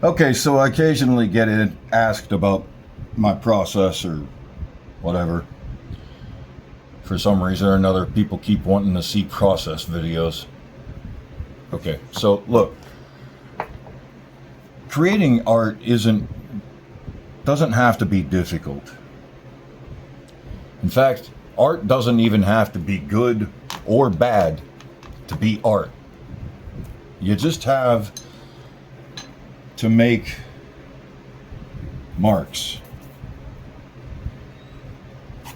Okay, so I occasionally get asked about my process or whatever. For some reason or another, people keep wanting to see process videos. Okay, so look, creating art doesn't have to be difficult. In fact, art doesn't even have to be good or bad to be art. You just have to make marks.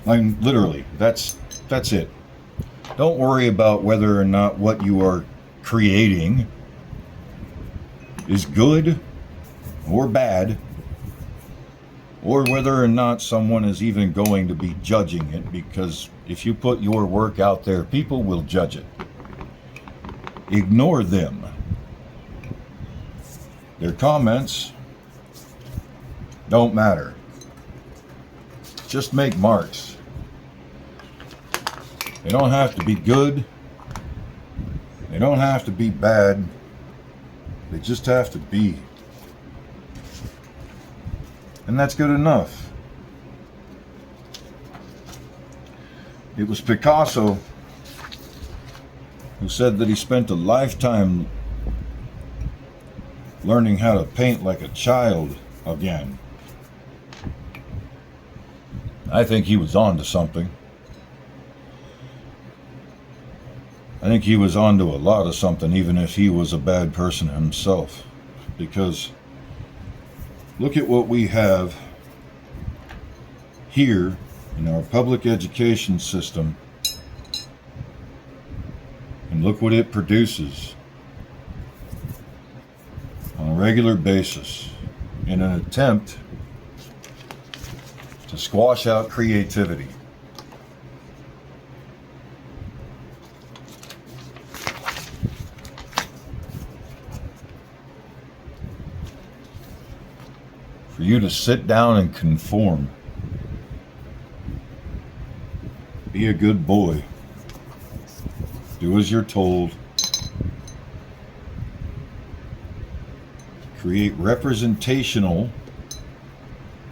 Literally, that's it. Don't worry about whether or not what you are creating is good or bad, or whether or not someone is even going to be judging it, because if you put your work out there, people will judge it. Ignore them. Their comments don't matter. Just make marks. They don't have to be good. They don't have to be bad. They just have to be. And that's good enough. It was Picasso who said that he spent a lifetime learning how to paint like a child again. I think he was on to something. I think he was on to a lot of something, even if he was a bad person himself. Because look at what we have here in our public education system, and look what it produces on a regular basis in an attempt to squash out creativity. For you to sit down and conform. Be a good boy. Do as you're told. Create representational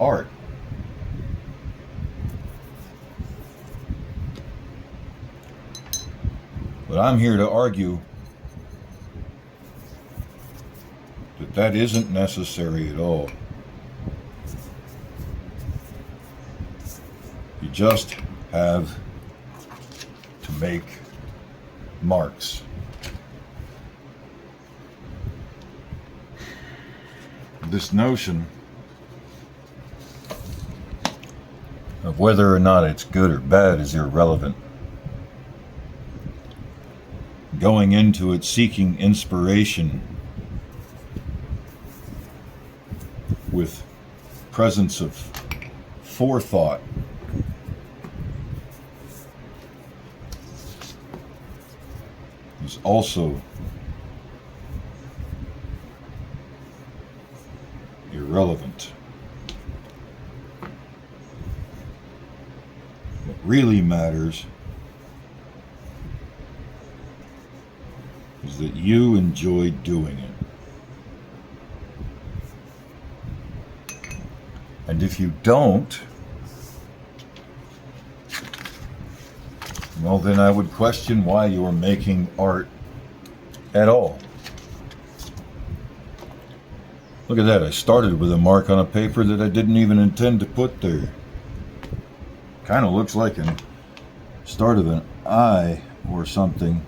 art. But I'm here to argue that that isn't necessary at all. You just have to make marks. This notion of whether or not it's good or bad is irrelevant. Going into it seeking inspiration with presence of forethought is also irrelevant. What really matters is that you enjoy doing it. And if you don't, well, then I would question why you are making art at all. Look at that. I started with a mark on a paper that I didn't even intend to put there. Kind of looks like a start of an eye or something.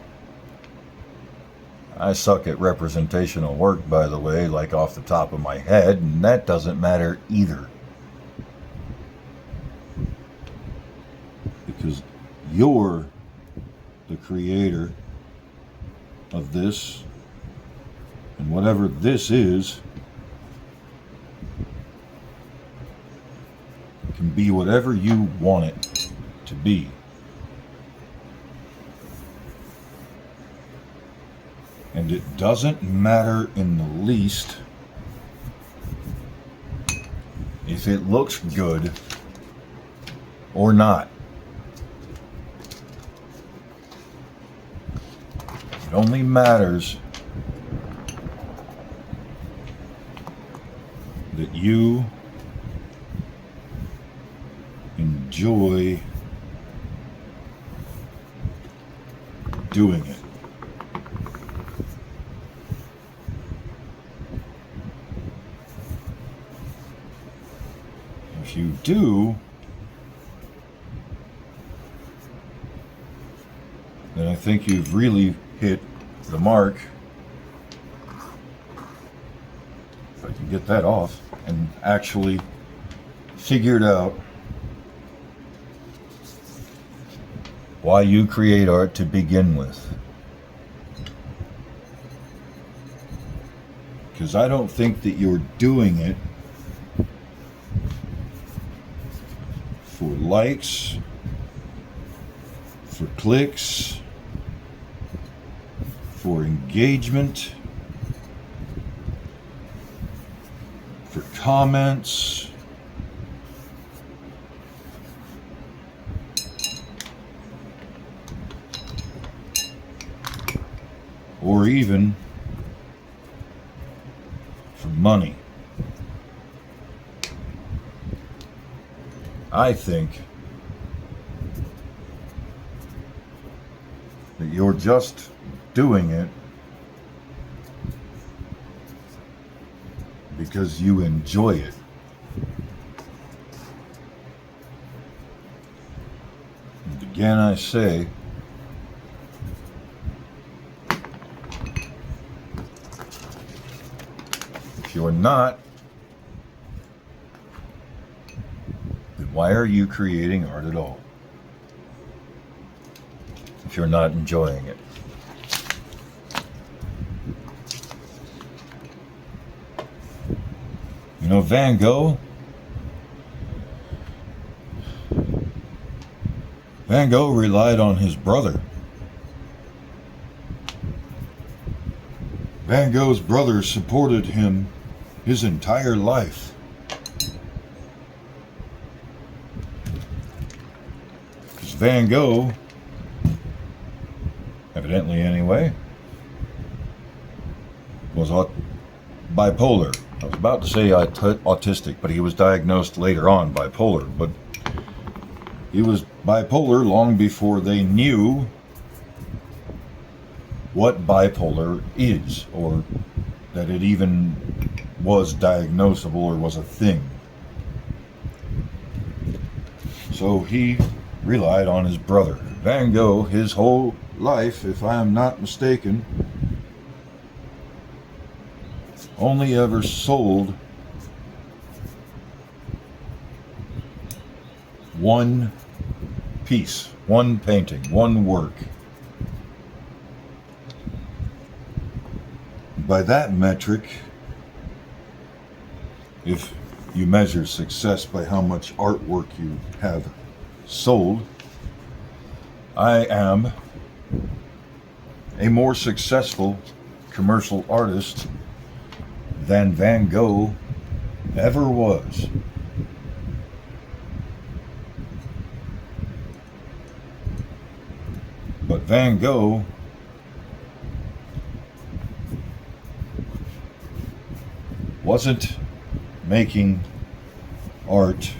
I suck at representational work, by the way, like off the top of my head, and that doesn't matter either. Because you're the creator of this, and whatever this is can be whatever you want it to be. And it doesn't matter in the least if it looks good or not. It only matters that you enjoy doing it. If you do, then I think you've really hit the mark. If I can get that off and actually figured out why you create art to begin with. Because I don't think that you're doing it for likes, for clicks, for engagement, for comments, or even for money. I think that you're just doing it because you enjoy it. And again, I say, if you're not, then why are you creating art at all? If you're not enjoying it. You know, Van Gogh relied on his brother. Van Gogh's brother supported him his entire life. Because Van Gogh, evidently anyway, was bipolar. I was about to say autistic, but he was diagnosed later on bipolar. But he was bipolar long before they knew what bipolar is, or that it even was diagnosable or was a thing. So he relied on his brother. Van Gogh, his whole life, if I am not mistaken, only ever sold one piece, one painting, one work. By that metric, if you measure success by how much artwork you have sold, I am a more successful commercial artist than Van Gogh ever was. But Van Gogh wasn't making art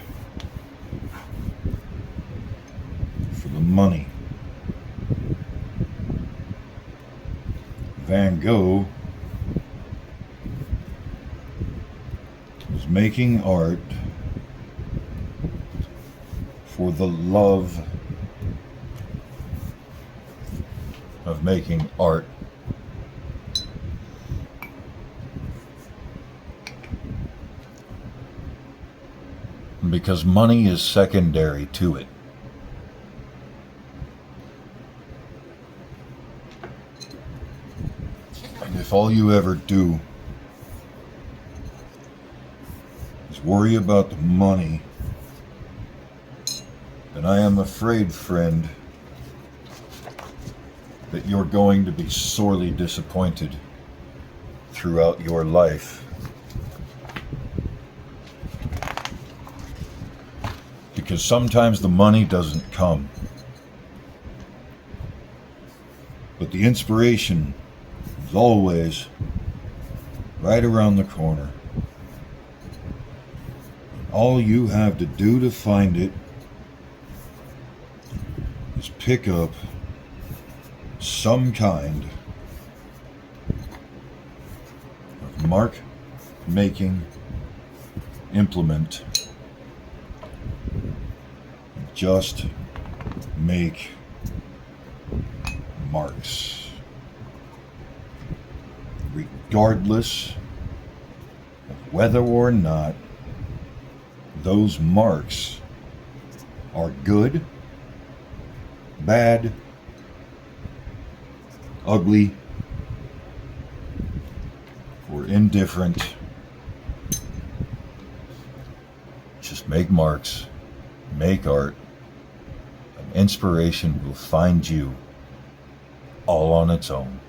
for the money. Van Gogh was making art for the love of making art. Because money is secondary to it. And if all you ever do is worry about the money, then I am afraid, friend, that you're going to be sorely disappointed throughout your life. Because sometimes the money doesn't come, but the inspiration is always right around the corner. All you have to do to find it is pick up some kind of mark making implement. Just make marks, regardless of whether or not those marks are good, bad, ugly, or indifferent. Just make marks, make art, and inspiration will find you all on its own.